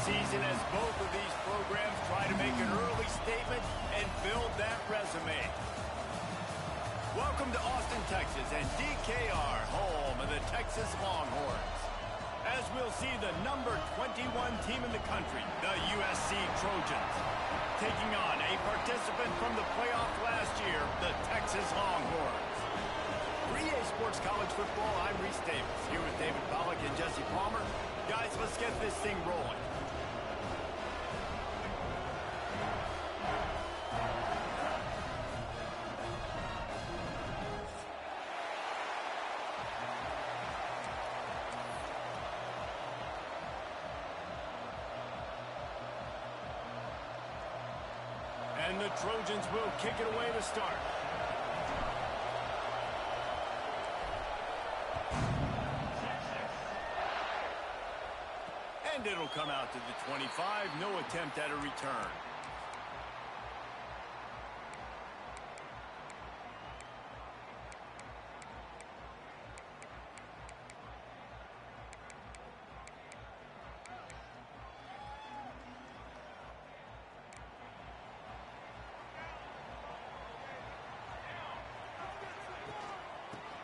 season as both of these programs try to make an early statement and build that resume. Welcome to Austin, Texas, and DKR, home of the Texas Longhorns. As we'll see the number 21 team in the country, the Usc Trojans, taking on a participant from the playoff last year, the Texas Longhorns. For EA Sports College Football, I'm Reese Davis, here with David Pollack and Jesse Palmer. Guys, let's get this thing rolling. And the Trojans will kick it away to start. And it'll come out to the 25. No attempt at a return.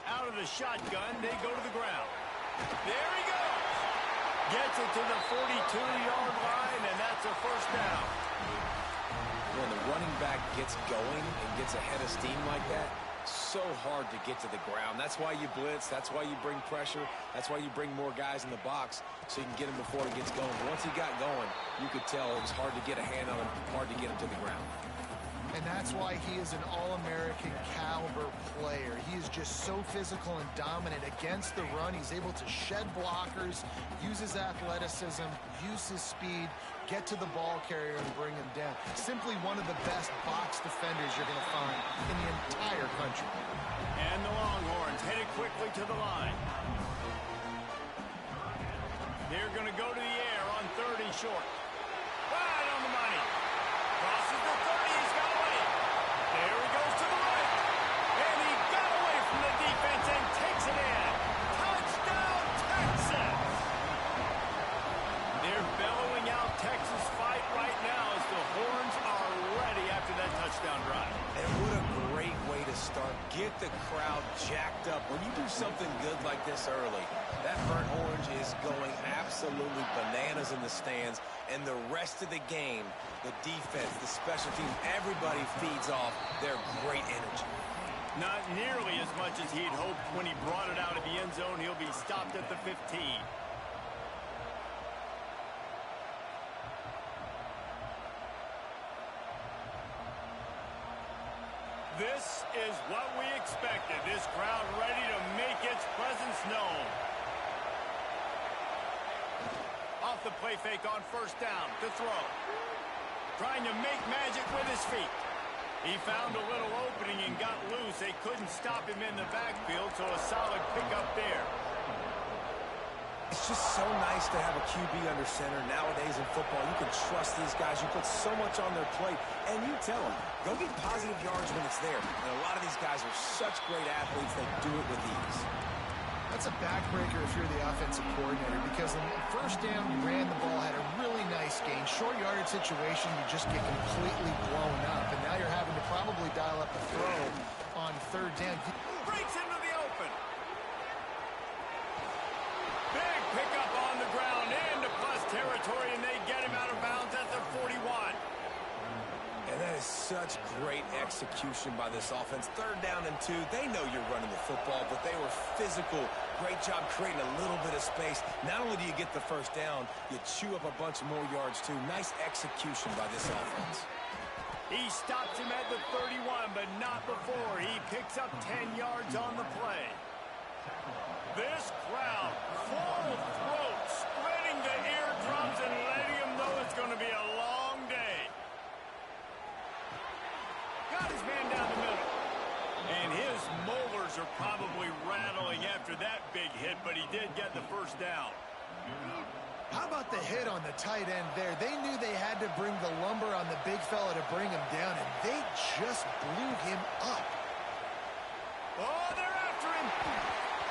Out of the shotgun, they go to the ground. There he goes. Gets it to the 42-yard line, and that's a first down. When the running back gets going and gets ahead of steam like that, so hard to get to the ground. That's why you blitz. That's why you bring pressure. That's why you bring more guys in the box so you can get him before he gets going. But once he got going, you could tell it was hard to get a hand on him, hard to get him to the ground. And that's why he is an All-American caliber player. He is just so physical and dominant against the run. He's able to shed blockers, use his athleticism, use his speed, get to the ball carrier and bring him down. Simply one of the best box defenders you're going to find in the entire country. And the Longhorns headed quickly to the line. They're going to go to the air on 30 short. Right on the money. Crosses the 30. He's got away. There he goes to the right. And he got away from the defense and takes it in. Touchdown, Texas. They're bellowing out Texas fight right now as the Horns are ready after that touchdown drive. And what a great way to start. Get the crowd jacked up. When you do something good like this early, that burnt orange is going absolutely bananas in the stands. And the rest of the game, the defense, the special teams, everybody feeds off their great energy. Not nearly as much as he'd hoped when he brought it out of the end zone. He'll be stopped at the 15. This is what we expected. This crowd ready to make its presence known. Off the play fake on first down to throw. Trying to make magic with his feet. He found a little opening and got loose. They couldn't stop him in the backfield, so a solid pickup there. It's just so nice to have a QB under center. Nowadays in football, you can trust these guys. You put so much on their plate, and you tell them, go get positive yards when it's there. And a lot of these guys are such great athletes, they do it with ease. That's a backbreaker if you're the offensive coordinator, because on first down, you ran the ball, had a really nice gain. Short yardage situation, you just get completely blown up, and now you're having to probably dial up the throw on third down. Breaks into the open. Big pickup on the ground into plus territory, and they get him out of bounds at the 41. And that is such great execution by this offense. Third down and 2. They know you're running the football, but they were physical. Great job creating a little bit of space. Not only do you get the first down, you chew up a bunch more yards, too. Nice execution by this offense. He stops him at the 31, but not before. He picks up 10 yards on the play. This crowd, full throat, spreading the eardrums and letting him know it's going to be a long day. Got his man down the middle. And his molars are probably rattling after that big hit, but he did get the first down. How about the hit on the tight end there? They knew they had to bring the lumber on the big fella to bring him down, and they just blew him up. Oh, they're after him.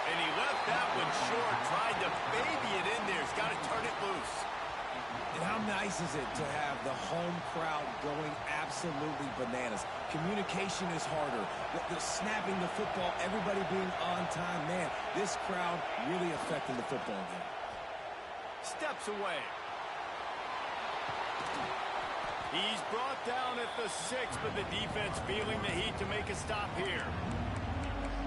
And he left that one short, tried to baby it in there. He's got to turn it loose. And how nice is it to have the home crowd going absolutely bananas? Communication is harder. The snapping the football, everybody being on time. Man, this crowd really affecting the football game. Steps away. He's brought down at the 6, but the defense feeling the heat to make a stop here.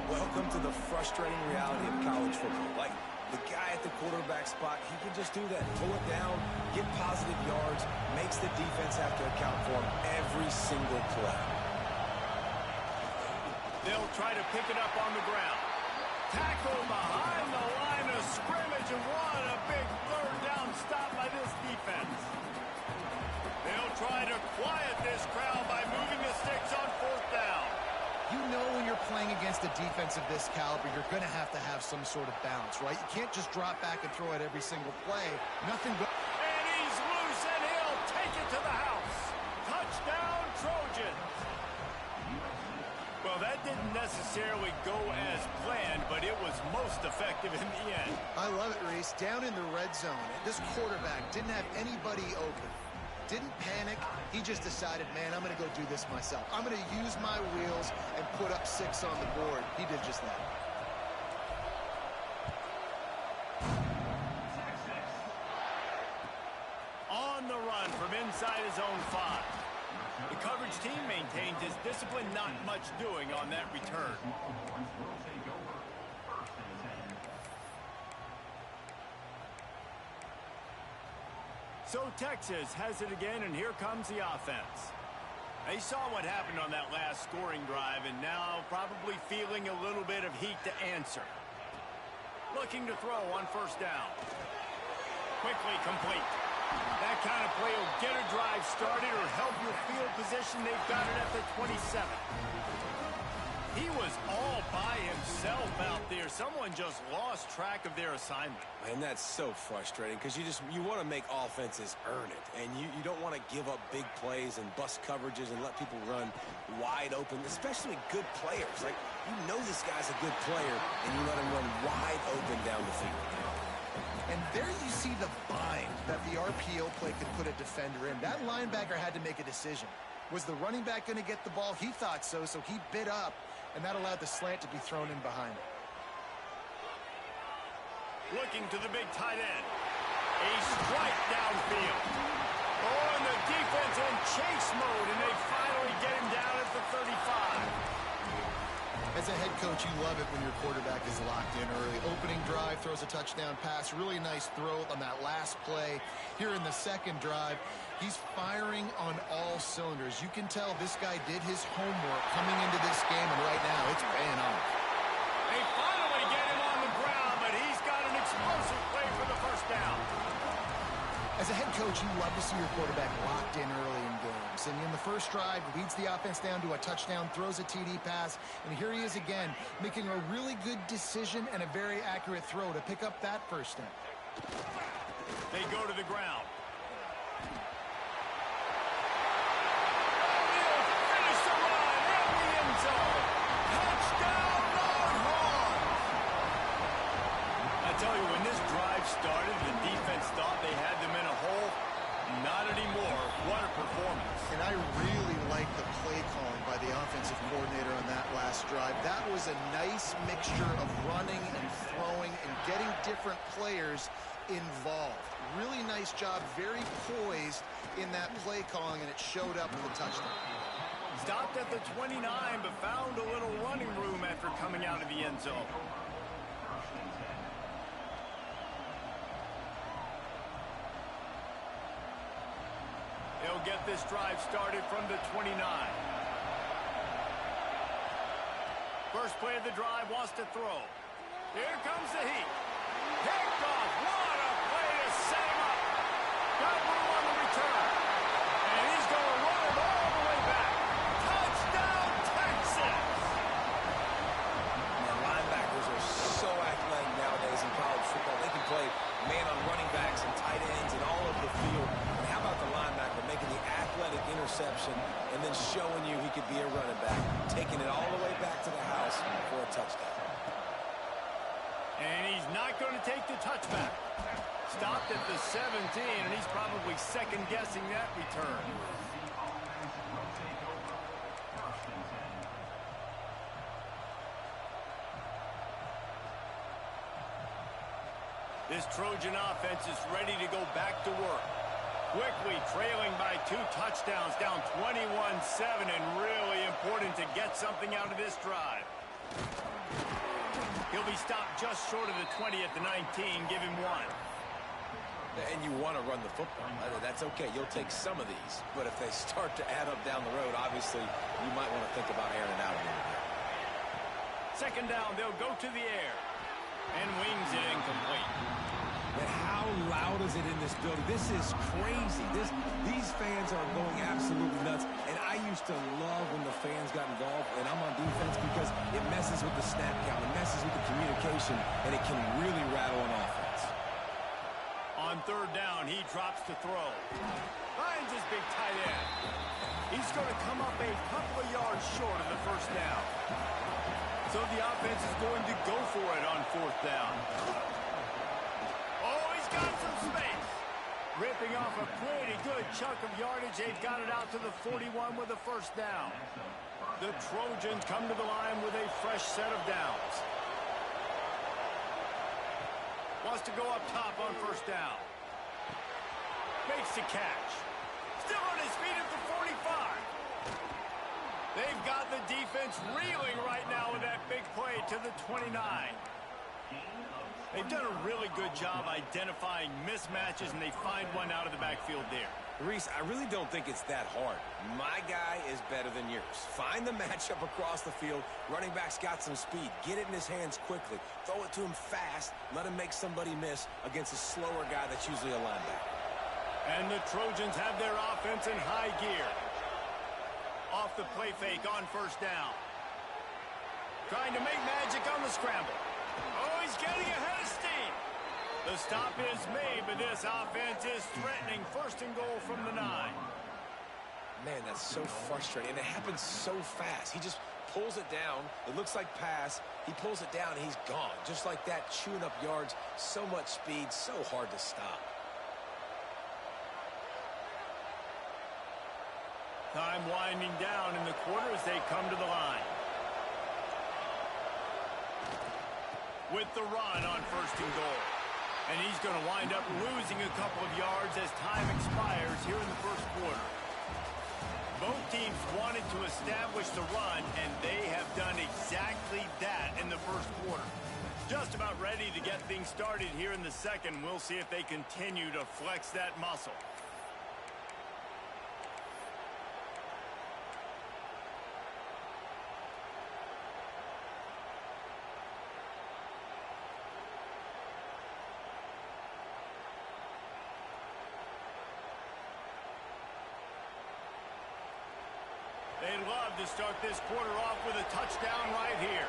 Welcome to the frustrating reality of college football. Like, the guy at the quarterback spot, he can just do that. Pull it down, get positive yards, makes the defense have to account for him every single play. They'll try to pick it up on the ground. Tackle behind the line of scrimmage, and what a big third down stop by this defense. They'll try to quiet this crowd by moving the sticks on 4th down. You know when you're playing against a defense of this caliber, you're going to have some sort of bounce, right? You can't just drop back and throw it every single play. Nothing but... And he's loose, and he'll take it to the house. Touchdown, Trojans. Well, that didn't necessarily go as planned, but it was most effective in the end. I love it, Reese. Down in the red zone, this quarterback didn't have anybody open. Didn't panic. He just decided, man, I'm going to go do this myself. I'm going to use my wheels and put up 6 on the board. He did just that. On the run from inside his own 5. The coverage team maintains his discipline, not much doing on that return. So Texas has it again, and here comes the offense. They saw what happened on that last scoring drive, and now probably feeling a little bit of heat to answer. Looking to throw on 1st down. Quickly complete. That kind of play will get a drive started or help your field position. They've got it at the 27. He was all by himself out there. Someone just lost track of their assignment. And that's so frustrating because you want to make offenses earn it. And you don't want to give up big plays and bust coverages and let people run wide open, especially good players. Like, you know this guy's a good player, and you let him run wide open down the field. And there you see the bind that the RPO play could put a defender in. That linebacker had to make a decision. Was the running back going to get the ball? He thought so, so he bit up, and that allowed the slant to be thrown in behind him. Looking to the big tight end. A strike downfield. Oh, and the defense in chase mode, and they finally get him down at the 35. As a head coach, you love it when your quarterback is locked in early. Opening drive, throws a touchdown pass. Really nice throw on that last play. Here in the 2nd drive, he's firing on all cylinders. You can tell this guy did his homework coming into this game, and right now it's paying off. They finally get him on the ground, but he's got an explosive play for the 1st down. As a head coach, you love to see your quarterback locked in early in games. And in the 1st drive, leads the offense down to a touchdown, throws a TD pass, and here he is again, making a really good decision and a very accurate throw to pick up that 1st down. They go to the ground. Started, the defense thought they had them in a hole. Not anymore. What a performance. And I really like the play calling by the offensive coordinator on that last drive. That was a nice mixture of running and throwing and getting different players involved. Really nice job, very poised in that play calling, and it showed up with a touchdown. Stopped at the 29, but found a little running room after coming out of the end zone. They'll get this drive started from the 29. First play of the drive, wants to throw. Here comes the heat. Picked off. What a play to set him up. Got room on the return. And he's going to run it all the way back. Touchdown, Texas! Man, linebackers are so athletic nowadays in college football. They can play man on running backs and tight ends and all over the field. And how about the linebacker making the athletic interception and then showing you he could be a running back, taking it all the way back to the house for a touchdown. And he's not going to take the touchback. Stopped at the 17, and he's probably second-guessing that return. This Trojan offense is ready to go back to work. Quickly trailing by 2 touchdowns, down 21-7, and really important to get something out of this drive. He'll be stopped just short of the 20 at the 19. Give him 1. And you want to run the football. That's okay. You'll take some of these. But if they start to add up down the road, obviously, you might want to think about airing it out a little bit. Second down, they'll go to the air. And wings it incomplete. And how loud is it in this building? This is crazy. These fans are going absolutely nuts. And I used to love when the fans got involved, and I'm on defense because it messes with the snap count. It messes with the communication, and it can really rattle an offense. On third down, he drops to throw. Finds his big tight end. He's going to come up a couple of yards short of the first down. So the offense is going to go for it on fourth down. Oh, he's got some space. Ripping off a pretty good chunk of yardage. They've got it out to the 41 with a first down. The Trojans come to the line with a fresh set of downs. Wants to go up top on first down. Makes the catch. Still on his feet at the 45. They've got the defense reeling right now with that big play to the 29. They've done a really good job identifying mismatches, and they find one out of the backfield there. Reese, I really don't think it's that hard. My guy is better than yours. Find the matchup across the field. Running back's got some speed. Get it in his hands quickly. Throw it to him fast. Let him make somebody miss against a slower guy that's usually a linebacker. And the Trojans have their offense in high gear. Off the play fake on first down. Trying to make magic on the scramble. Oh, he's getting ahead of steam. The stop is made, but this offense is threatening first and goal from the 9. Man, that's so frustrating, and it happens so fast. He just pulls it down. It looks like pass. He pulls it down, and he's gone. Just like that, chewing up yards. So much speed, so hard to stop. Time winding down in the quarter as they come to the line. With the run on first and goal. And he's going to wind up losing a couple of yards as time expires here in the first quarter. Both teams wanted to establish the run, and they have done exactly that in the first quarter. Just about ready to get things started here in the second. We'll see if they continue to flex that muscle. They'd love to start this quarter off with a touchdown right here.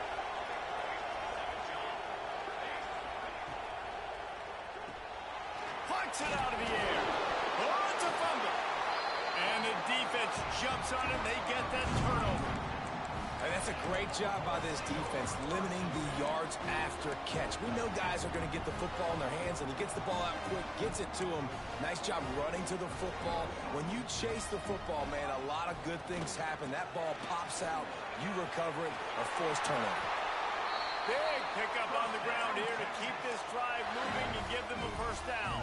Plucks it out of the air. Oh, it's a fumble. And the defense jumps on it. They get that turnover. And that's a great job by this defense, limiting the yards after catch. We know guys are going to get the football in their hands, and he gets the ball out quick, gets it to him. Nice job running to the football. When you chase the football, man, a lot of good things happen. That ball pops out, you recover it, a forced turnover. Big pickup on the ground here to keep this drive moving and give them a first down.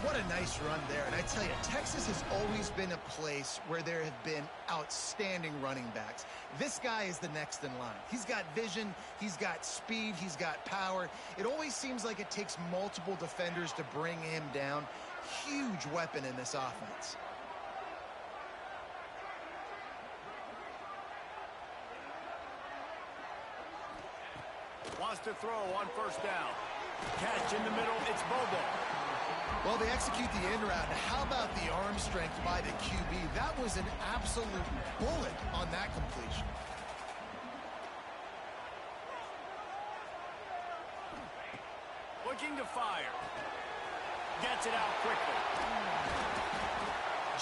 What a nice run there. And I tell you, Texas has always been a place where there have been outstanding running backs. This guy is the next in line. He's got vision, he's got speed, he's got power. It always seems like it takes multiple defenders to bring him down. Huge weapon in this offense. Wants to throw on first down. Catch in the middle, it's Bobo. Well, they execute the in route. How about the arm strength by the QB? That was an absolute bullet on that completion. Looking to fire. Gets it out quickly.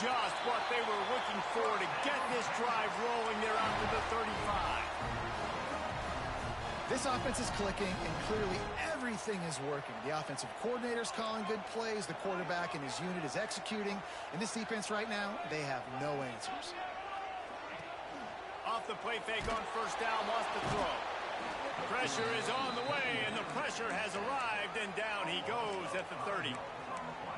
Just what they were looking for to get this drive rolling there out to the 35. This offense is clicking, and clearly everything is working. The offensive coordinator's calling good plays. The quarterback and his unit is executing. And this defense right now, they have no answers. Off the play fake on first down, wants to throw. Pressure is on the way, and the pressure has arrived, and down he goes at the 30.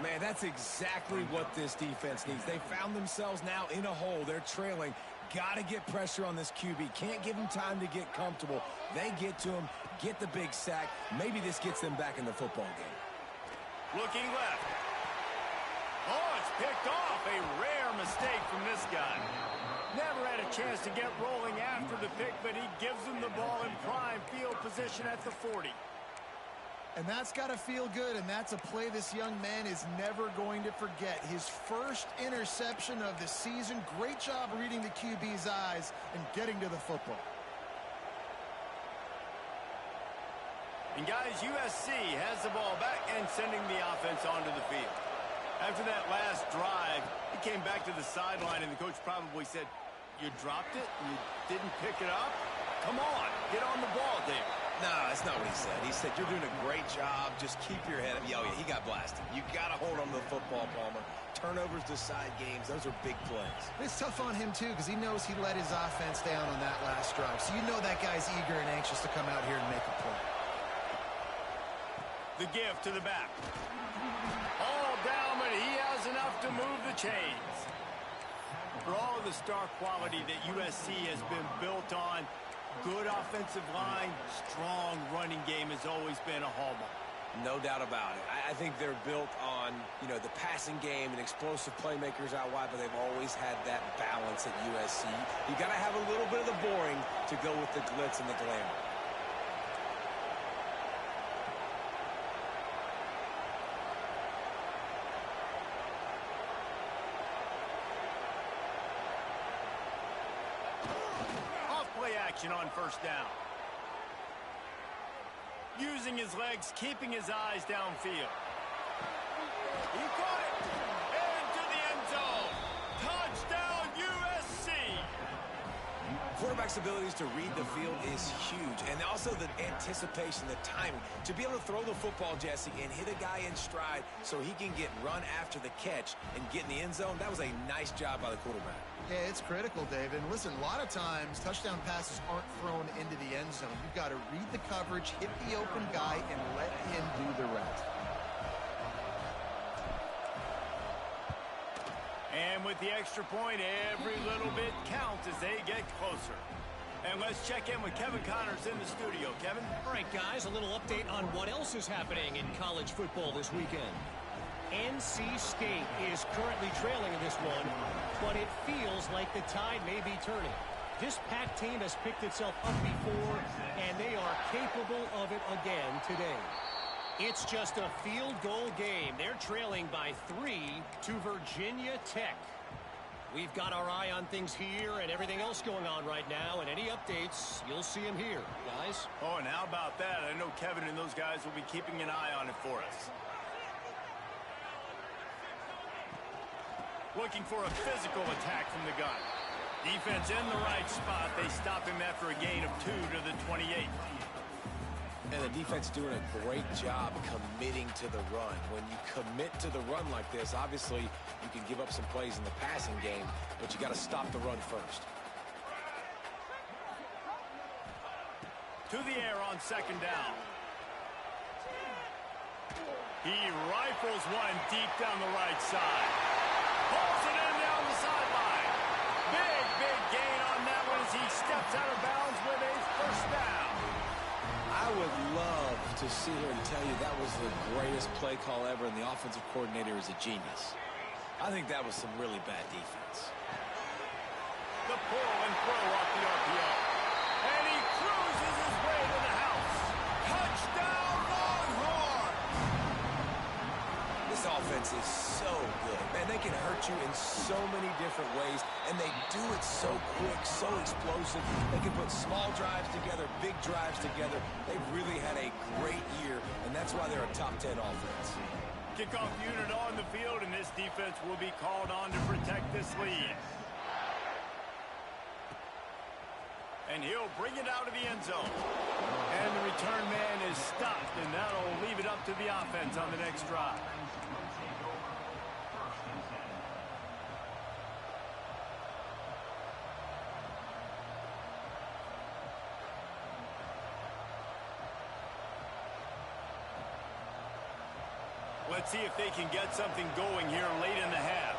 Man, that's exactly what this defense needs. They found themselves now in a hole. They're trailing. Got to get pressure on this QB. Can't give him time to get comfortable. They get to him, get the big sack. Maybe this gets them back in the football game. Looking left. Oh, it's picked off. A rare mistake from this guy. Never had a chance to get rolling after the pick, but he gives them the ball in prime field position at the 40. And that's got to feel good, and that's a play this young man is never going to forget. His first interception of the season. Great job reading the QB's eyes and getting to the football. And guys, USC has the ball back and sending the offense onto the field. After that last drive, he came back to the sideline, and the coach probably said, "You dropped it? You didn't pick it up? Come on, get on the ball, David." No, that's not what he said. He said, "You're doing a great job. Just keep your head up." Oh, yeah, he got blasted. You got to hold on to the football, Palmer. Turnovers decide games. Those are big plays. It's tough on him, too, because he knows he let his offense down on that last drive. So you know that guy's eager and anxious to come out here and make a play. The give to the back. All down, but he has enough to move the chains. For all of the star quality that USC has been built on, good offensive line, strong running game has always been a hallmark. No doubt about it. I think they're built on, the passing game and explosive playmakers out wide, but they've always had that balance at USC. You got to have a little bit of the boring to go with the glitz and the glamour. Action on first down. Using his legs, keeping his eyes downfield. He caught it into the end zone. Touchdown USC. Quarterback's abilities to read the field is huge, and also the anticipation, the timing. To be able to throw the football, Jesse, and hit a guy in stride so he can get run after the catch and get in the end zone, that was a nice job by the quarterback. Yeah, it's critical, David. And listen, a lot of times touchdown passes aren't thrown into the end zone. You've got to read the coverage, hit the open guy, and let him do the rest. And with the extra point, every little bit counts as they get closer. And let's check in with Kevin Connors in the studio. Kevin? All right, guys, a little update on what else is happening in college football this weekend. NC State is currently trailing in this one, but it feels like the tide may be turning. This Pac team has picked itself up before, and they are capable of it again today. It's just a field goal game. They're trailing by 3 to Virginia Tech. We've got our eye on things here and everything else going on right now, and any updates, you'll see them here, guys. Oh, and how about that? I know Kevin and those guys will be keeping an eye on it for us. Looking for a physical attack from the gun. Defense in the right spot. They stop him after a gain of 2 to the 28. And the defense doing a great job committing to the run. When you commit to the run like this, obviously you can give up some plays in the passing game, but you got to stop the run first. To the air on second down. He rifles one deep down the right side. Pulls it in down the sideline. Big gain on that one as he steps out of bounds with a first down. I would love to sit here and tell you that was the greatest play call ever, and the offensive coordinator is a genius. I think that was some really bad defense. The pull and throw off the RPO. And he cruises his way to the house. Touchdown, Longhorn! This offense is so good. Man, they can hurt you in so many different ways, and they do it so quick, so explosive. They can put small drives together, big drives together. They've really had a great year, and that's why they're a top 10 offense. Kickoff unit on the field, and this defense will be called on to protect this lead. And And he'll bring it out of the end zone. And the return man is stopped, and that'll leave it up to the offense on the next drive. Let's see if they can get something going here late in the half.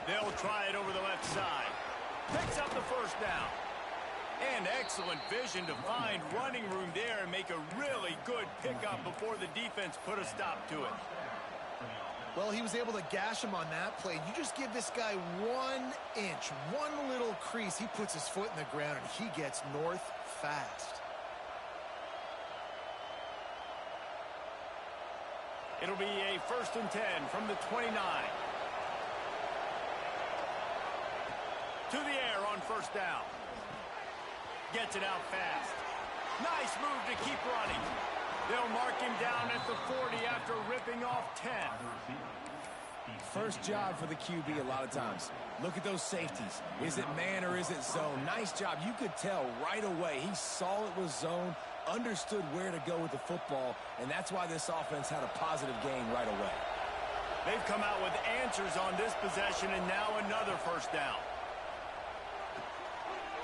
They'll try it over the left side. Picks up the first down. And excellent vision to find running room there and make a really good pickup before the defense put a stop to it. Well, he was able to gash him on that play. You just give this guy 1 inch, one little crease. He puts his foot in the ground, and he gets north fast. It'll be a 1st and 10 from the 29. To the air on first down. Gets it out fast. Nice move to keep running. They'll mark him down at the 40 after ripping off 10. First job for the QB a lot of times. Look at those safeties. Is it man or is it zone? Nice job. You could tell right away. He saw it was zone, understood where to go with the football, and that's why this offense had a positive gain right away. They've come out with answers on this possession, and now another first down.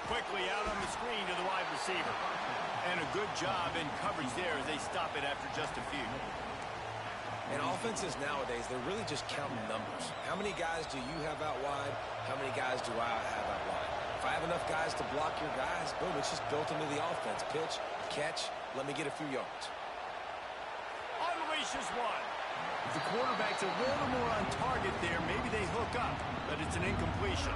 Quickly out on the screen to the wide receiver. And a good job in coverage there as they stop it after just a few. And offenses nowadays, they're really just counting numbers. How many guys do you have out wide? How many guys do I have out wide? If I have enough guys to block your guys, boom, it's just built into the offense. Pitch, catch, let me get a few yards. Unleashes one. If the quarterback's a little more on target there, maybe they hook up, but it's an incompletion.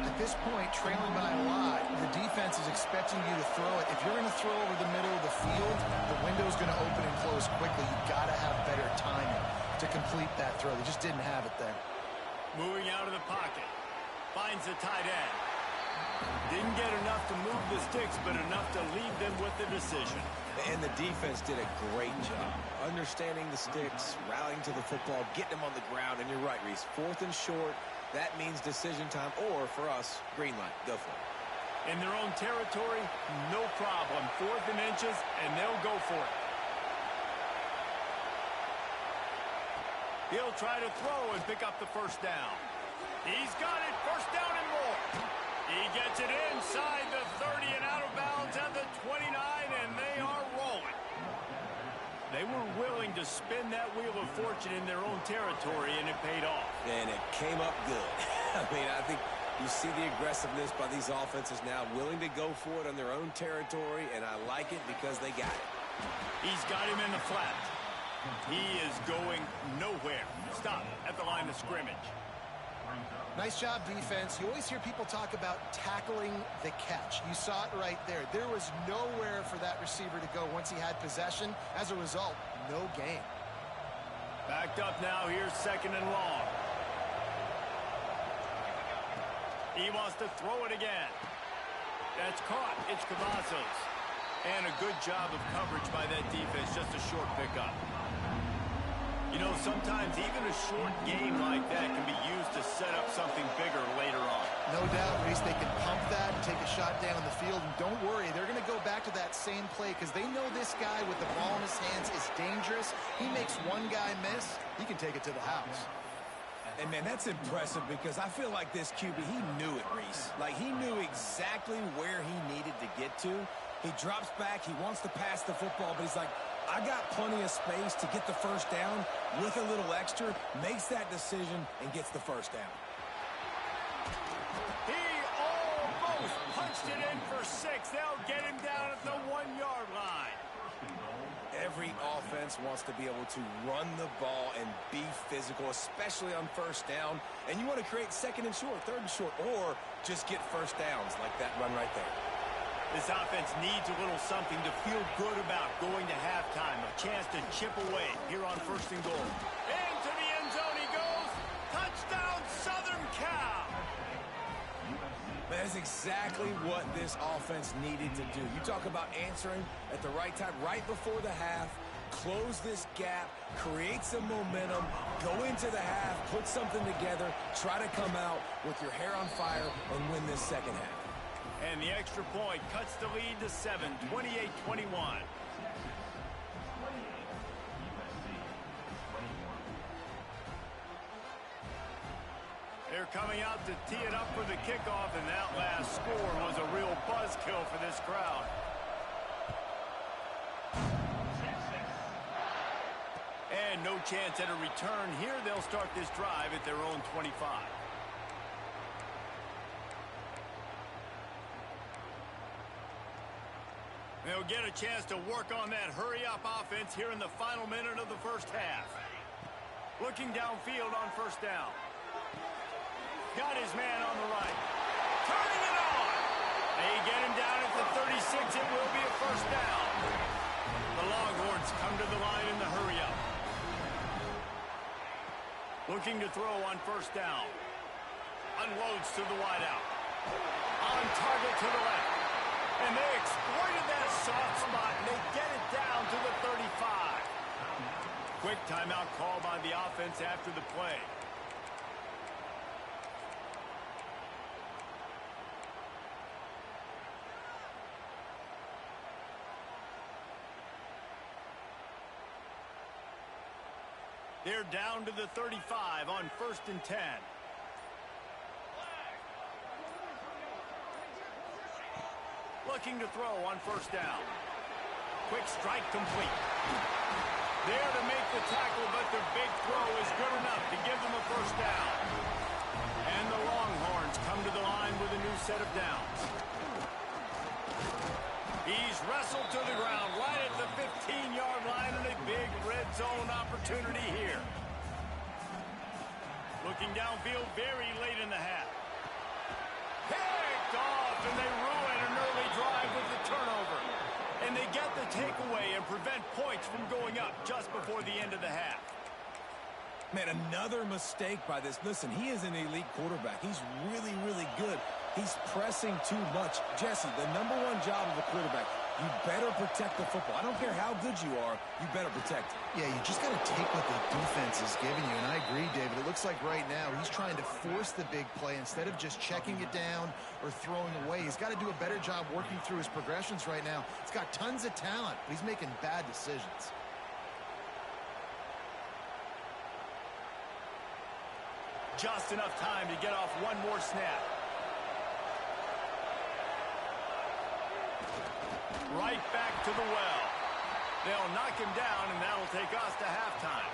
At this point, trailing by a lot, the defense is expecting you to throw it. If you're going to throw over the middle of the field, the window's going to open and close quickly. You've got to have better timing to complete that throw. They just didn't have it there. Moving out of the pocket. Finds the tight end. Didn't get enough to move the sticks, but enough to leave them with the decision. And the defense did a great job. Understanding the sticks, rallying to the football, getting them on the ground. And you're right, Reese. 4th and short. That means decision time, or for us, green light. Go for it. In their own territory, no problem. 4th and inches, and they'll go for it. He'll try to throw and pick up the first down. He's got it. First down and more. He gets it inside the 30 and out of bounds at the 29, and they are rolling. They were willing to spin that wheel of fortune in their own territory, and it paid off. And it came up good. I mean, I think you see the aggressiveness by these offenses now, willing to go for it on their own territory, and I like it because they got it. He's got him in the flat. He is going nowhere. Stop at the line of scrimmage. Nice job, defense. You always hear people talk about tackling the catch. You saw it right there. There was nowhere for that receiver to go once he had possession. As a result, no gain. Backed up now. Here's 2nd and long. He wants to throw it again. That's caught. It's Cavazos. And a good job of coverage by that defense. Just a short pickup. You know, sometimes even a short game like that can be used to set up something bigger later on. No doubt, Reese, they can pump that and take a shot down the field. And don't worry, they're going to go back to that same play because they know this guy with the ball in his hands is dangerous. He makes one guy miss, he can take it to the house. And, man, that's impressive because I feel like this QB, he knew it, Reese. Like, he knew exactly where he needed to get to. He drops back. He wants to pass the football, but he's like, I got plenty of space to get the first down with a little extra, makes that decision, and gets the first down. He almost punched it in for 6. They'll get him down at the 1-yard line. Every offense wants to be able to run the ball and be physical, especially on first down. And you want to create 2nd and short, 3rd and short, or just get first downs like that run right there. This offense needs a little something to feel good about going to halftime. A chance to chip away here on 1st and goal. Into the end zone he goes. Touchdown, Southern Cal. That's exactly what this offense needed to do. You talk about answering at the right time, right before the half, close this gap, create some momentum, go into the half, put something together, try to come out with your hair on fire and win this second half. And the extra point cuts the lead to 7, 28-21. They're coming out to tee it up for the kickoff, and that last score was a real buzzkill for this crowd. And no chance at a return here. They'll start this drive at their own 25. They'll get a chance to work on that hurry-up offense here in the final minute of the first half. Looking downfield on first down. Got his man on the right. Turning it on. They get him down at the 36. It will be a first down. The Longhorns come to the line in the hurry-up. Looking to throw on first down. Unloads to the wideout. On target to the left. And they exploited that soft spot, and they get it down to the 35. Quick timeout call by the offense after the play. They're down to the 35 on 1st and 10. Looking to throw on first down. Quick strike complete. There to make the tackle, but the big throw is good enough to give them a first down. And the Longhorns come to the line with a new set of downs. He's wrestled to the ground right at the 15-yard line, and a big red zone opportunity here. Looking downfield very late in the half. Picked off, and they ruin an early drive with the turnover. And they get the takeaway and prevent points from going up just before the end of the half. Man, another mistake by this. Listen, he is an elite quarterback. He's really, really good. He's pressing too much. Jesse, the number one job of a quarterback, you better protect the football. I don't care how good you are, you better protect it. Yeah, you just got to take what the defense is giving you, and I agree, David. It looks like right now he's trying to force the big play instead of just checking it down or throwing away. He's got to do a better job working through his progressions right now. He's got tons of talent, but he's making bad decisions. Just enough time to get off one more snap. Right back to the well. They'll knock him down, and that'll take us to halftime.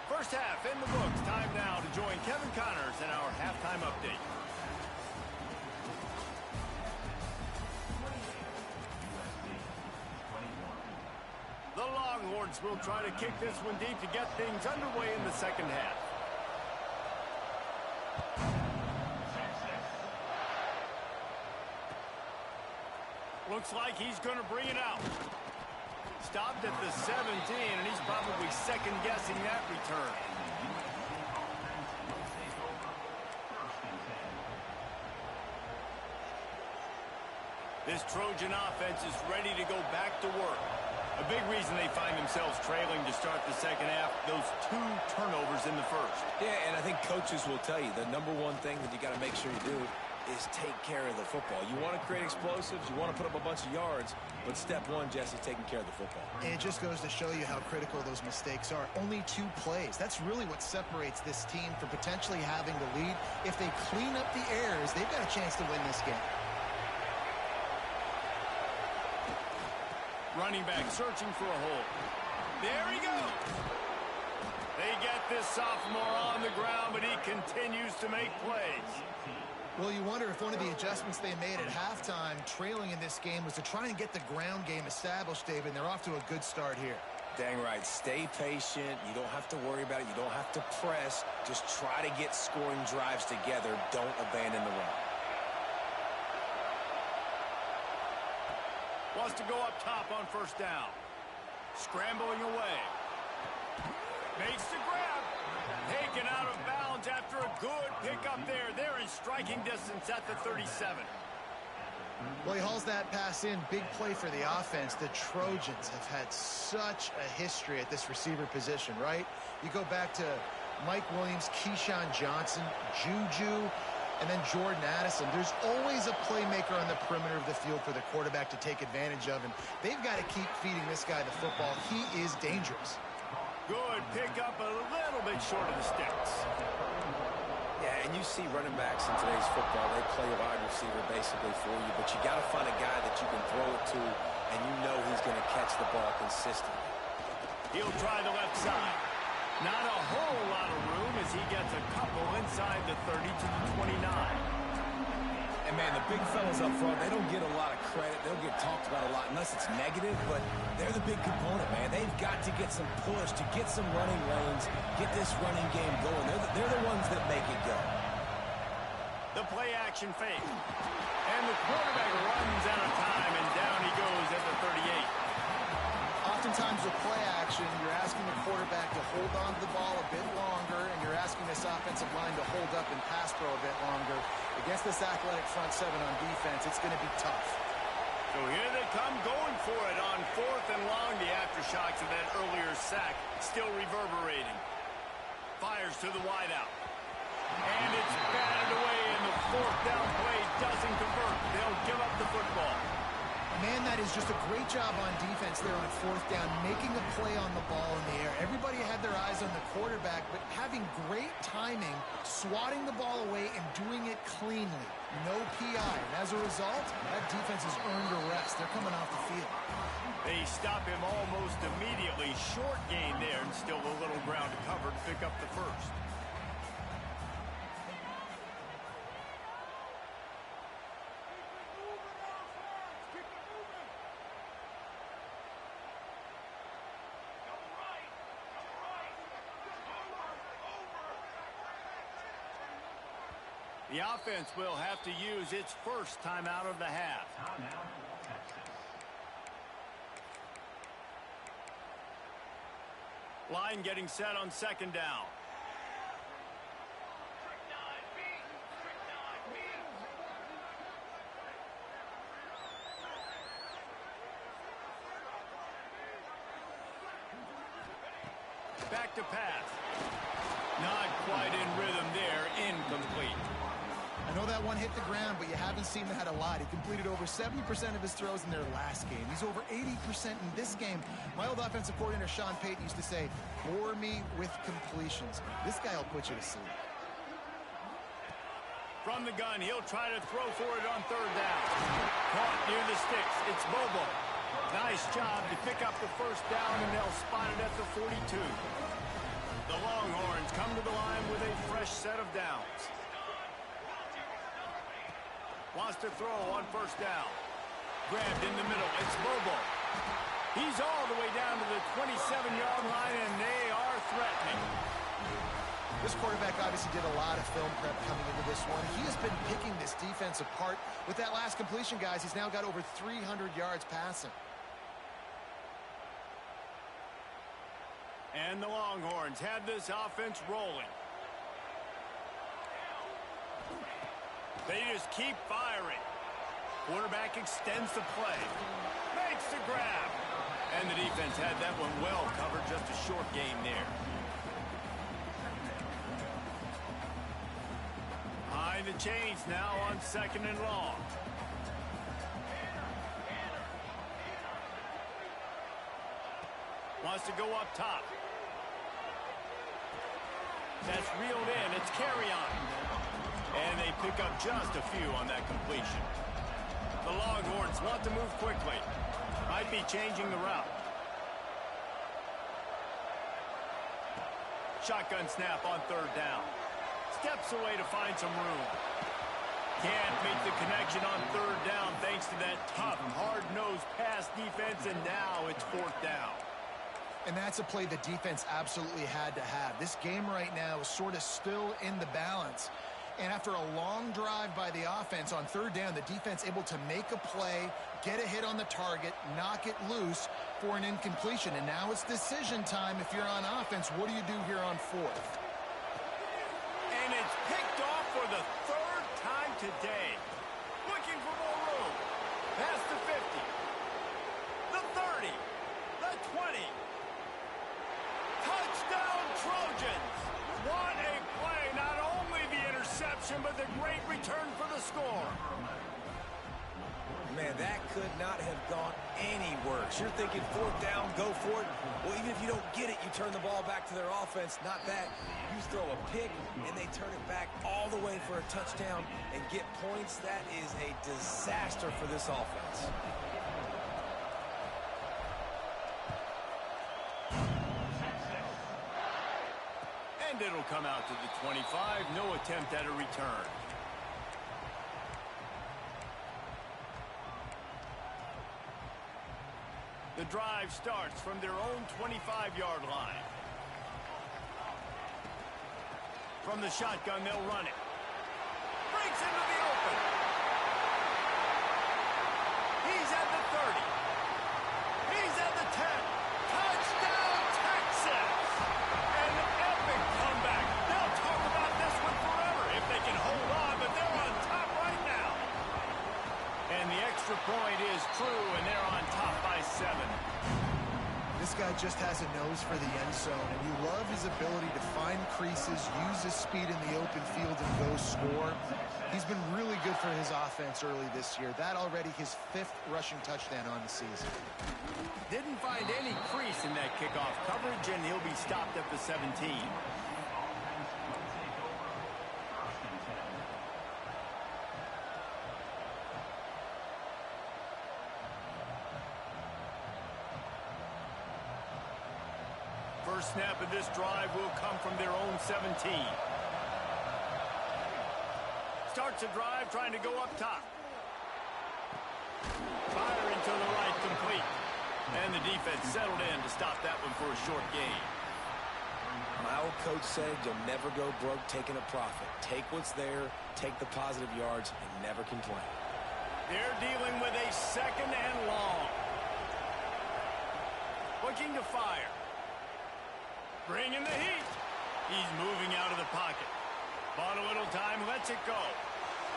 First half in the books. Time now to join Kevin Connors in our halftime update. The Longhorns will try to kick this one deep to get things underway in the second half. Looks like he's going to bring it out. Stopped at the 17, and he's probably second-guessing that return. This Trojan offense is ready to go back to work. A big reason they find themselves trailing to start the second half, those 2 turnovers in the first. Yeah, and I think coaches will tell you the number one thing that you got to make sure you do is take care of the football. You want to create explosives, you want to put up a bunch of yards, but step one, Jesse, taking care of the football. And it just goes to show you how critical those mistakes are. Only 2 plays. That's really what separates this team from potentially having the lead. If they clean up the errors, they've got a chance to win this game. Running back searching for a hole. There he goes. They get this sophomore on the ground, but he continues to make plays. Well, you wonder if one of the adjustments they made at halftime, trailing in this game, was to try and get the ground game established, David, and they're off to a good start here. Dang right. Stay patient. You don't have to worry about it. You don't have to press. Just try to get scoring drives together. Don't abandon the run. Wants to go up top on first down. Scrambling away. Makes the grab. Taken out of bounds after a good pickup there. They're in striking distance at the 37. Well, he hauls that pass in. Big play for the offense. The Trojans have had such a history at this receiver position, right? You go back to Mike Williams, Keyshawn Johnson, Juju, and then Jordan Addison. There's always a playmaker on the perimeter of the field for the quarterback to take advantage of, and they've got to keep feeding this guy the football. He is dangerous. Good pick up a little bit short of the sticks. Yeah, and you see running backs in today's football, they play a wide receiver basically for you, but you got to find a guy that you can throw it to, and you know he's going to catch the ball consistently. He'll try the left side. Not a whole lot of room as he gets a couple inside the 30 to the 29. And, man, the big fellas up front, they don't get a lot of credit. They don't get talked about a lot unless it's negative, but they're the big component, man. They've got to get some push, to get some running lanes, get this running game going. They're the ones that make it go. The play action fake. And the quarterback runs out of time, and down he goes at the 38. Oftentimes with play action, you're asking the quarterback to hold on to the ball a bit longer, and you're asking this offensive line to hold up and pass pro a bit longer. Against this athletic front seven on defense, it's going to be tough. So here they come going for it on 4th and long. The aftershocks of that earlier sack still reverberating. Fires to the wideout. And it's batted away, and the 4th down play doesn't convert. They'll give up the football. Man, that is just a great job on defense there on 4th down, making a play on the ball in the air. Everybody had their eyes on the quarterback, but having great timing, swatting the ball away, and doing it cleanly. No PI. And as a result, that defense has earned a rest. They're coming off the field. They stop him almost immediately. Short gain there, and still a little ground to cover to pick up the first. The offense will have to use its first timeout of the half. Line getting set on 2nd down. Back to pass. Not quite in rhythm there. Incomplete. I know that one hit the ground, but you haven't seen that a lot. He completed over 70% of his throws in their last game. He's over 80% in this game. My old offensive coordinator, Sean Payton, used to say, bore me with completions. This guy will put you to sleep. From the gun, he'll try to throw for it on 3rd down. Caught near the sticks. It's Bobo. Nice job to pick up the first down, and they'll spot it at the 42. The Longhorns come to the line with a fresh set of downs. Wants to throw on 1st down. Grabbed in the middle. It's Bobo. He's all the way down to the 27-yard line, and they are threatening. This quarterback obviously did a lot of film prep coming into this one. He has been picking this defense apart. With that last completion, guys, he's now got over 300 yards passing. And the Longhorns have this offense rolling. They just keep firing. Quarterback extends the play. Makes the grab. And the defense had that one well covered. Just a short gain there. Behind the chains now on 2nd and long. Wants to go up top. That's reeled in. It's carry on. And they pick up just a few on that completion. The Longhorns want to move quickly. Might be changing the route. Shotgun snap on 3rd down. Steps away to find some room. Can't make the connection on 3rd down thanks to that tough, hard-nosed pass defense, and now it's 4th down. And that's a play the defense absolutely had to have. This game right now is sort of still in the balance. And after a long drive by the offense on 3rd down, the defense able to make a play, get a hit on the target, knock it loose for an incompletion. And now it's decision time if you're on offense. What do you do here on 4th? And it's picked off for the 3rd time today. Looking for more room. completion, but the great return for the score. Man, that could not have gone any worse. You're thinking fourth down, go for it. Well, even if you don't get it, you turn the ball back to their offense. Not that. You throw a pick, and they turn it back all the way for a touchdown and get points. That is a disaster for this offense. And it'll come out to the 25. No attempt at a return. The drive starts from their own 25-yard line. From the shotgun, they'll run it. Breaks into the open. He's at the 30. He's at the 10. Touchdown, Texas! An epic comeback. They'll talk about this one forever if they can hold on, but they're on top right now. And the extra point is true, and they're on top by 7. This guy just has a nose for the end zone, and you love his ability to find creases, use his speed in the open field, and go score. He's been really good for his offense early this year. That already his 5th rushing touchdown on the season. Didn't find any crease in that kickoff coverage, and he'll be stopped at the 17. First snap of this drive will come from their own 17. Starts a drive trying to go up top. Firing to the right, complete. And the defense settled in to stop that one for a short gain. My old coach said you'll never go broke taking a profit. Take what's there, take the positive yards, and never complain. They're dealing with a 2nd and long. Looking to fire. Bringing the heat. He's moving out of the pocket. Bought a little time, lets it go.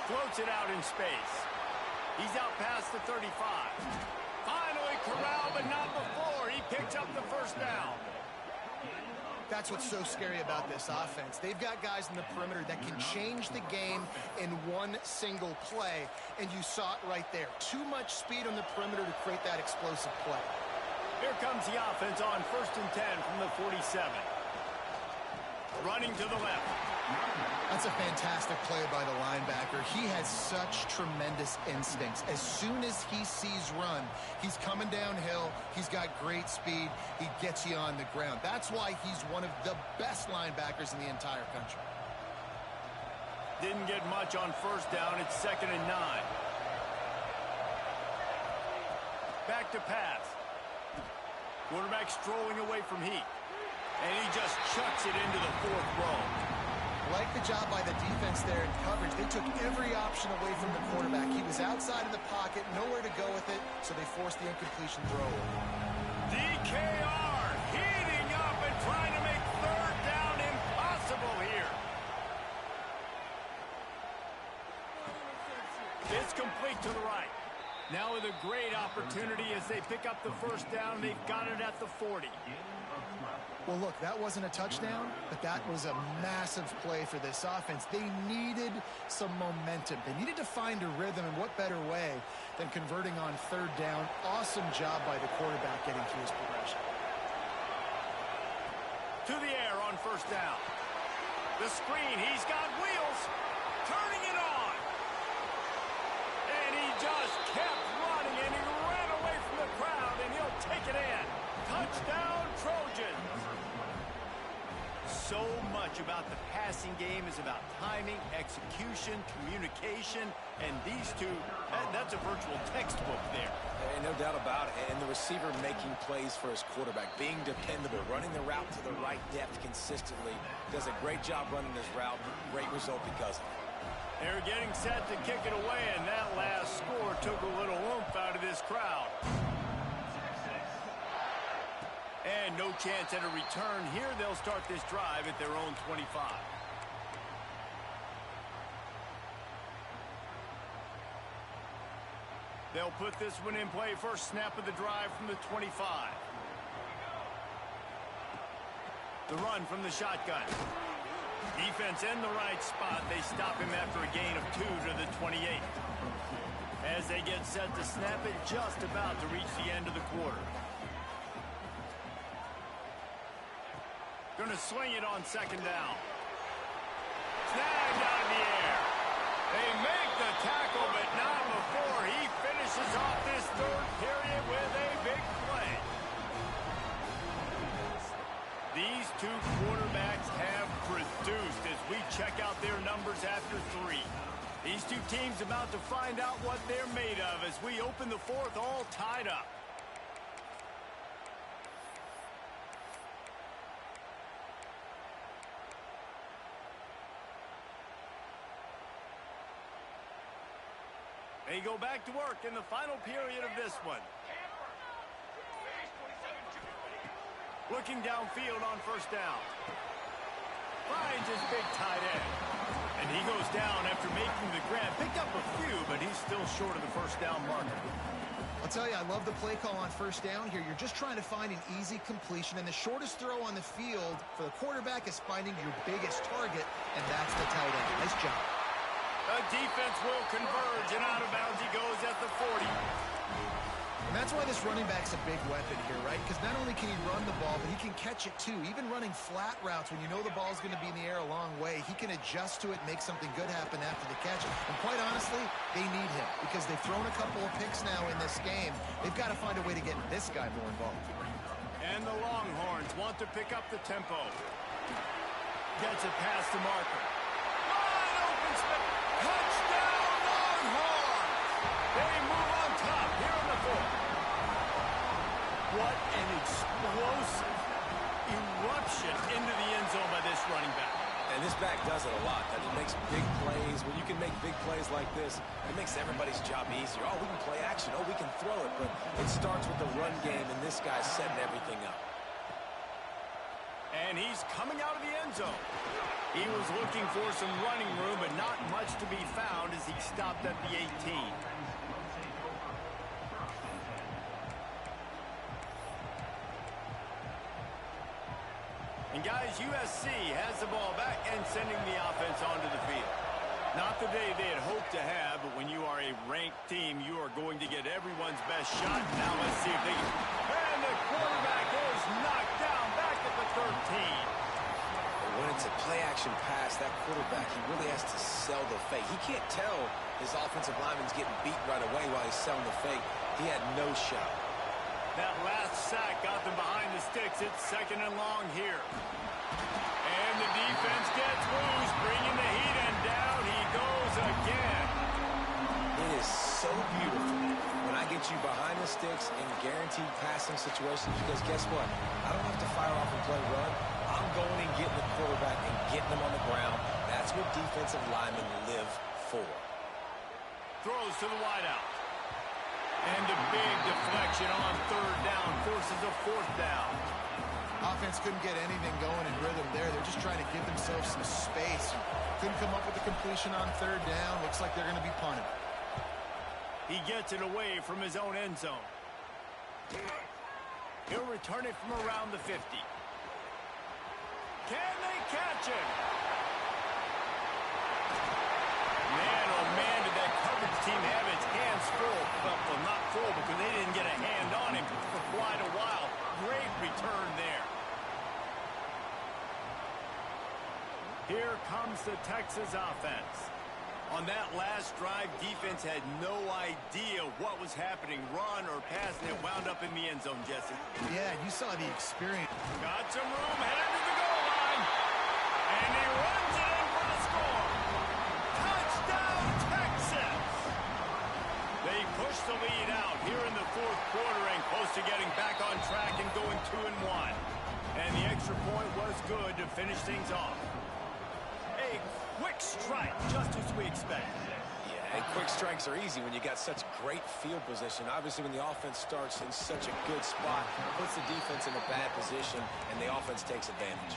Floats it out in space. He's out past the 35. Finally corralled, but not before. He picks up the first down. That's what's so scary about this offense. They've got guys in the perimeter that can change the game in one single play, and you saw it right there. Too much speed on the perimeter to create that explosive play. Here comes the offense on 1st and 10 from the 47. Running to the left. That's a fantastic play by the linebacker. He has such tremendous instincts. As soon as he sees run, he's coming downhill. He's got great speed. He gets you on the ground. That's why he's one of the best linebackers in the entire country. Didn't get much on 1st down. It's 2nd and 9. Back to pass. Quarterback strolling away from heat. And he just chucks it into the 4th row. Like the job by the defense there in coverage. They took every option away from the quarterback. He was outside of the pocket, nowhere to go with it, so they forced the incompletion throw. DKR heating up and trying to make 3rd down impossible here. It's complete to the right. Now with a great opportunity as they pick up the 1st down. They've got it at the 40. Well, look, that wasn't a touchdown, but that was a massive play for this offense. They needed some momentum. They needed to find a rhythm, and what better way than converting on 3rd down. Awesome job by the quarterback getting through his progression. To the air on 1st down. The screen, he's got wheels. Turning it on. And he just kept running, and he ran away from the crowd, and he'll take it in. Touchdown, Trojans. So much about the passing game is about timing, execution, communication, and these two, that's a virtual textbook there. And no doubt about it. And the receiver making plays for his quarterback, being dependable, running the route to the right depth consistently. Does a great job running this route. Great result because of it. They're getting set to kick it away, and that last score took a little oomph out of this crowd. And no chance at a return here. They'll start this drive at their own 25. They'll put this one in play. First snap of the drive from the 25. The run from the shotgun. Defense in the right spot. They stop him after a gain of 2 to the 28. As they get set to snap it, just about to reach the end of the quarter. Going to swing it on second down. Snagged out of the air. They make the tackle, but not before he finishes off this third period with a big play. These two quarterbacks have produced as we check out their numbers after 3. These two teams about to find out what they're made of as we open the fourth all tied up. They go back to work in the final period of this one. Looking downfield on first down. Finds his big tight end. And he goes down after making the grab. Picked up a few, but he's still short of the first down marker. I'll tell you, I love the play call on first down here. You're just trying to find an easy completion, and the shortest throw on the field for the quarterback is finding your biggest target, and that's the tight end. Nice job. The defense will converge, and out of bounds he goes at the 40. And that's why this running back's a big weapon here, right? Because not only can he run the ball, but he can catch it too. Even running flat routes when you know the ball's going to be in the air a long way, he can adjust to it, make something good happen after the catch. And quite honestly, they need him because they've thrown a couple of picks now in this game. They've got to find a way to get this guy more involved. And the Longhorns want to pick up the tempo. Gets it past the marker. Wide open space. Touchdown, Longhorns! They move on top here in the fourth. What an explosive eruption into the end zone by this running back. And this back does it a lot. That he makes big plays. When you can make big plays like this, it makes everybody's job easier. Oh, we can play action. Oh, we can throw it. But it starts with the run game, and this guy's setting everything up. And he's coming out of the end zone. He was looking for some running room, but not much to be found as he stopped at the 18. And guys, USC has the ball back and sending the offense onto the field. Not the day they had hoped to have, but when you are a ranked team, you are going to get everyone's best shot. Now let's see if they can. And the quarterback is knocked down back at the 13. When it's a play-action pass, that quarterback, he really has to sell the fake. He can't tell his offensive lineman's getting beat right away while he's selling the fake. He had no shot. That last sack got them behind the sticks. It's second and long here. And the defense gets loose, bringing the heat, and down he goes again. It is so beautiful when I get you behind the sticks in guaranteed passing situations because guess what? I don't have to fire off and play run. I'm going and getting the quarterback and getting them on the ground. That's what defensive linemen live for. Throws to the wideout. And a big deflection on third down forces a fourth down. Offense couldn't get anything going in rhythm there. They're just trying to give themselves some space. Couldn't come up with a completion on third down. Looks like they're going to be punted. He gets it away from his own end zone. He'll return it from around the 50. Can they catch him? Man, oh man, did that coverage team have its hands full. Well, not full because they didn't get a hand on him for quite a while. Great return there. Here comes the Texas offense. On that last drive, defense had no idea what was happening, run or pass, and it wound up in the end zone, Jesse. Yeah, you saw the experience. Got some room, headed to the goal line. And he runs it in for the score. Touchdown, Texas! They push the lead out here in the fourth quarter and close to getting back on track and going 2-1. And the extra point was good to finish things off. A quick strike, just as we expect. Yeah, and quick strikes are easy when you got such great field position. Obviously, when the offense starts in such a good spot, it puts the defense in a bad position, and the offense takes advantage.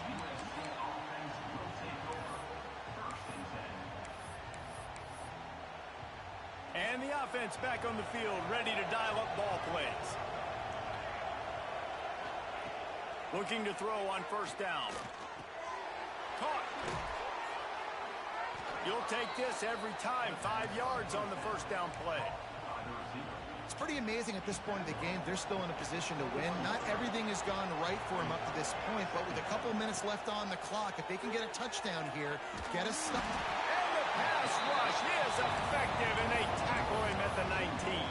And the offense back on the field, ready to dial up ball plays. Looking to throw on first down. Caught. You'll take this every time. 5 yards on the first down play. It's pretty amazing at this point of the game. They're still in a position to win. Not everything has gone right for them up to this point, but with a couple minutes left on the clock, if they can get a touchdown here, get a stop. And the pass rush is effective, and they tackle him at the 19.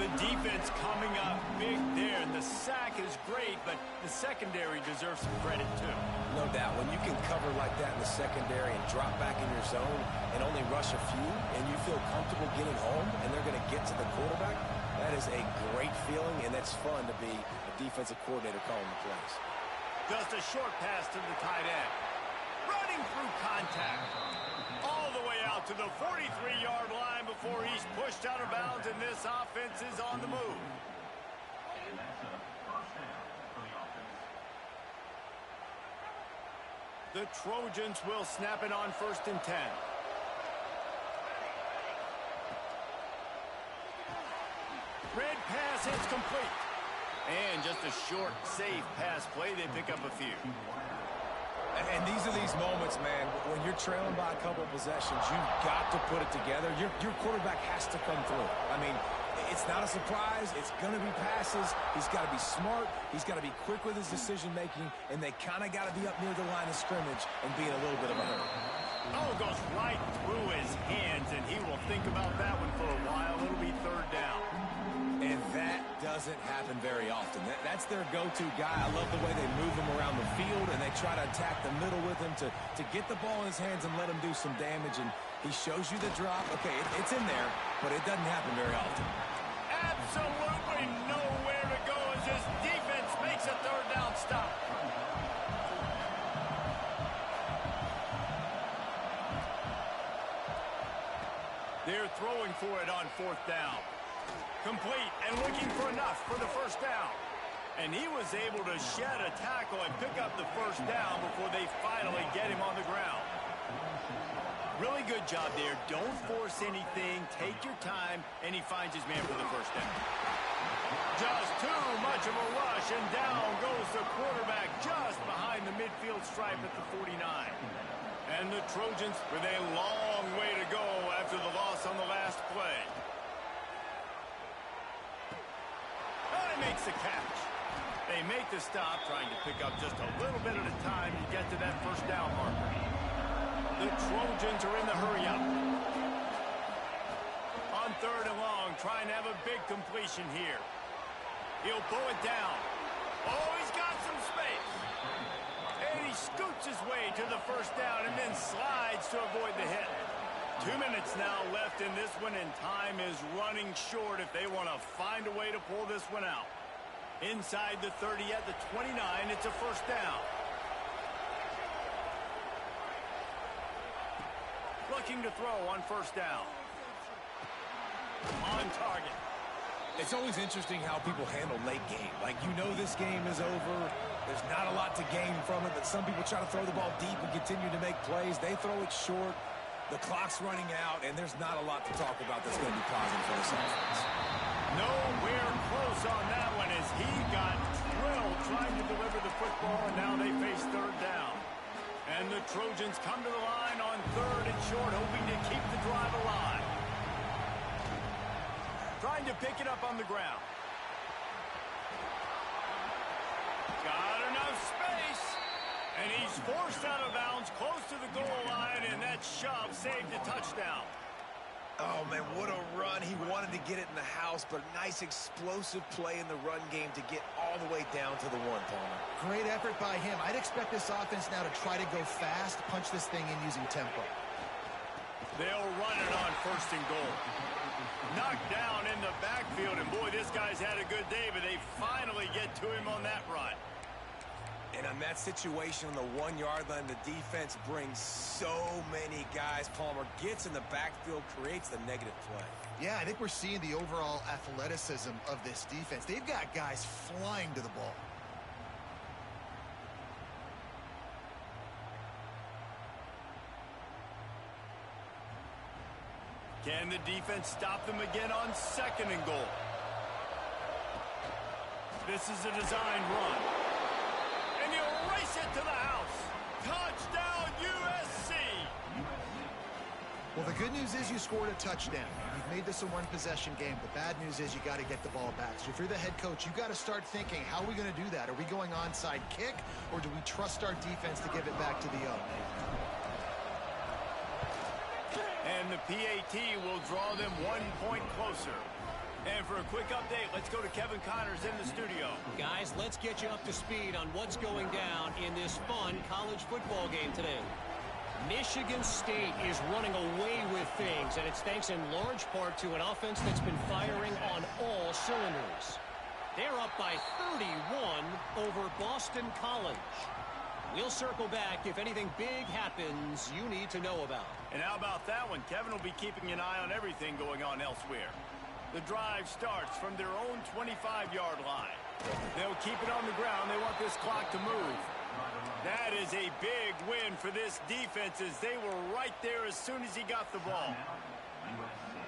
The defense coming up big there, and the sack is great, but the secondary deserves some credit too. No doubt. When you can cover like that in the secondary and drop back in your zone and only rush a few, and you feel comfortable getting home, and they're going to get to the quarterback, that is a great feeling, and that's fun to be a defensive coordinator calling the plays. Just a short pass to the tight end. Running through contact. All the way out to the 43-yard line before he's pushed out of bounds, and this offense is on the move. The Trojans will snap it on 1st and 10. Red pass hits complete. And just a short, safe pass play. They pick up a few. And these are these moments, man, when you're trailing by a couple of possessions, you've got to put it together. Your quarterback has to come through. I mean, it's not a surprise. It's going to be passes. He's got to be smart. He's got to be quick with his decision-making, and they kind of got to be up near the line of scrimmage and be in a little bit of a hurry. Oh, goes right through his hands, and he will think about that one for a while. It'll be 3rd down. And that doesn't happen very often. That's their go-to guy. I love the way they move him around the field, and they try to attack the middle with him to get the ball in his hands and let him do some damage. And he shows you the drop. Okay, it's in there, but it doesn't happen very often. Absolutely nowhere to go as his defense makes a 3rd down stop. They're throwing for it on 4th down. Complete and looking for enough for the 1st down. And he was able to shed a tackle and pick up the 1st down before they finally get him on the ground. Really good job there. Don't force anything. Take your time, and he finds his man for the 1st down. Just too much of a rush, and down goes the quarterback just behind the midfield stripe at the 49. And the Trojans with a long way to go after the loss on the last play. Makes the catch. They make the stop, trying to pick up just a little bit at a time to get to that 1st down marker. The Trojans are in the hurry up. On 3rd and long, trying to have a big completion here. He'll bow it down. Oh, he's got some space. And he scoots his way to the 1st down and then slides to avoid the hit. 2 minutes now left in this one, and time is running short if they want to find a way to pull this one out. Inside the 30 at the 29, it's a 1st down. Looking to throw on 1st down. On target. It's always interesting how people handle late game. Like, you know this game is over. There's not a lot to gain from it, but some people try to throw the ball deep and continue to make plays. They throw it short. The clock's running out, and there's not a lot to talk about that's going to be positive for this offense. Nowhere close on that one as he got thrilled trying to deliver the football, and now they face 3rd down. And the Trojans come to the line on 3rd and short, hoping to keep the drive alive. Trying to pick it up on the ground. Got enough space. And he's forced out of bounds close to the goal line, and that shove saved a touchdown. Oh, man, what a run. He wanted to get it in the house, but nice explosive play in the run game to get all the way down to the 1, Palmer. Great effort by him. I'd expect this offense now to try to go fast, punch this thing in using tempo. They'll run it on 1st and goal. Knocked down in the backfield, and boy, this guy's had a good day, but they finally get to him on that run. And on that situation on the 1-yard line, the defense brings so many guys. Palmer gets in the backfield, creates the negative play. Yeah, I think we're seeing the overall athleticism of this defense. They've got guys flying to the ball. Can the defense stop them again on 2nd and goal? This is a designed run. And he'll race it to the house. Touchdown, USC! Well, the good news is you scored a touchdown. You've made this a one-possession game. The bad news is you got to get the ball back. So if you're the head coach, you got to start thinking, how are we going to do that? Are we going onside kick, or do we trust our defense to give it back to the O? And the PAT will draw them 1 point closer. And for a quick update, let's go to Kevin Connors in the studio. Guys, let's get you up to speed on what's going down in this fun college football game today. Michigan State is running away with things, and it's thanks in large part to an offense that's been firing on all cylinders. They're up by 31 over Boston College. We'll circle back if anything big happens you need to know about. And how about that one? Kevin will be keeping an eye on everything going on elsewhere. The drive starts from their own 25-yard line. They'll keep it on the ground. They want this clock to move. That is a big win for this defense, as they were right there as soon as he got the ball.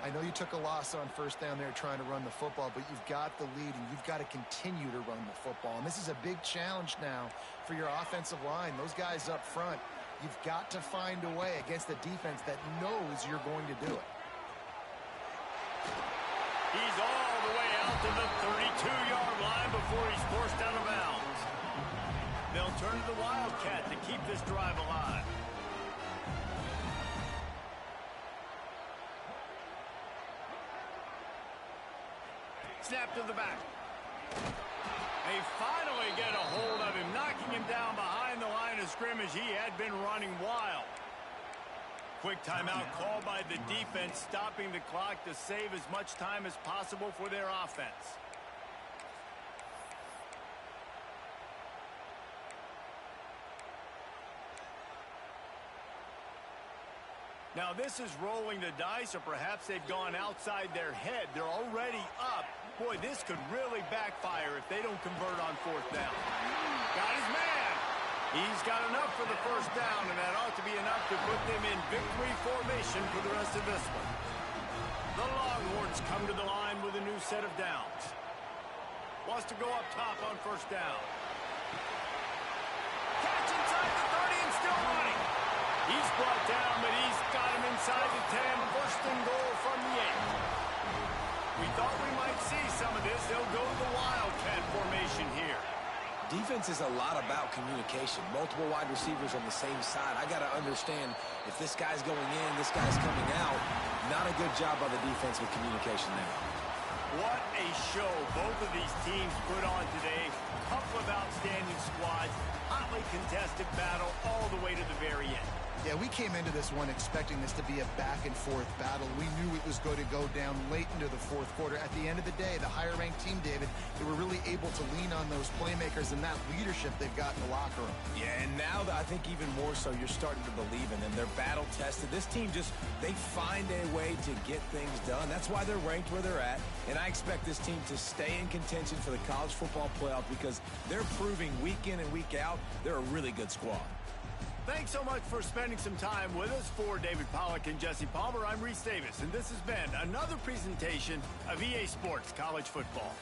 I know you took a loss on first down there trying to run the football, but you've got the lead, and you've got to continue to run the football. And this is a big challenge now for your offensive line. Those guys up front, you've got to find a way against a defense that knows you're going to do it. He's all the way out to the 32-yard line before he's forced out of bounds. They'll turn to the Wildcat to keep this drive alive. Snap to the back. They finally get a hold of him, knocking him down behind the line of scrimmage. He had been running wild. Quick timeout called by the defense, stopping the clock to save as much time as possible for their offense. Now this is rolling the dice, or perhaps they've gone outside their head. They're already up. Boy, this could really backfire if they don't convert on fourth down. Got his man. He's got enough for the first down, and that ought to be enough to put them in victory formation for the rest of this one. The Longhorns come to the line with a new set of downs. Wants to go up top on first down. Catch inside the 30 and still running. He's brought down, but he's got him inside the 10. First and goal from the 8. We thought we might see some of this. They'll go to the Wildcat formation here. Defense is a lot about communication. Multiple wide receivers on the same side. I got to understand if this guy's going in, this guy's coming out. Not a good job by the defense with communication there. What a show both of these teams put on today. Couple of outstanding squads. Hotly contested battle all the way to the very end. Yeah, we came into this one expecting this to be a back-and-forth battle. We knew it was going to go down late into the fourth quarter. At the end of the day, the higher-ranked team, David, they were really able to lean on those playmakers and that leadership they've got in the locker room. Yeah, and now I think even more so, you're starting to believe in them. They're battle-tested. This team they find a way to get things done. That's why they're ranked where they're at, and I expect this team to stay in contention for the college football playoff because they're proving week in and week out they're a really good squad. Thanks so much for spending some time with us. For David Pollack and Jesse Palmer, I'm Reese Davis, and this has been another presentation of EA Sports College Football.